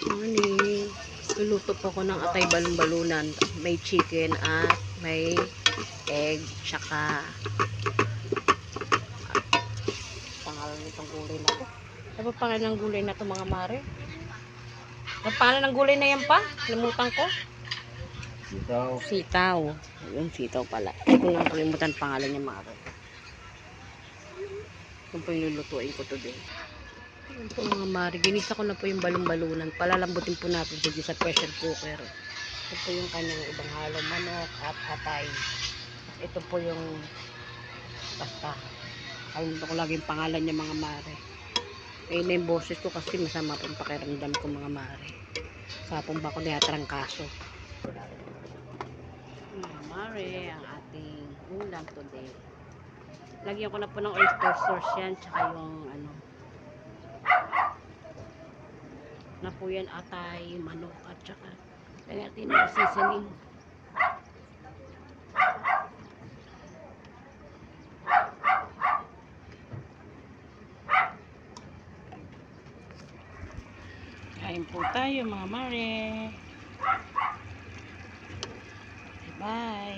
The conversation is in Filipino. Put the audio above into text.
Morning. Luluto po ako ng atay balon-balunan. May chicken at may egg. Tsaka pangalan nitong gulay na to. Ano ba pangalan ng gulay na to, mga mare? Ang pangalan ng gulay na yan pa? Limutan ko. Sitaw. Sitaw. Yung sitaw pala. Ay, kung nakalimutan pangalan niya, mare. Kung po yung lulutuin ko today. Ayan po, mga mare. Ginisa ko na po yung balon-balunan. Palalambutin po natin dito sa pressure cooker. Ito po yung kanyang ibang halo manok at atay. Ito po yung basta. Kalimutan ko lagi yung pangalan niya, mga mare. Ayun na yung boses ko kasi masama pong pakiramdam ko, mga mare. Kapong ba ko niyatrangkaso. Mga mare, ang ating ulam today. Lagyan ko na po ng oyster sauce yan, tsaka yung ano, na po yan, atay, manok, at tsaka lagyan natin ng seasoning. Kain po tayo, mga mare. Bye.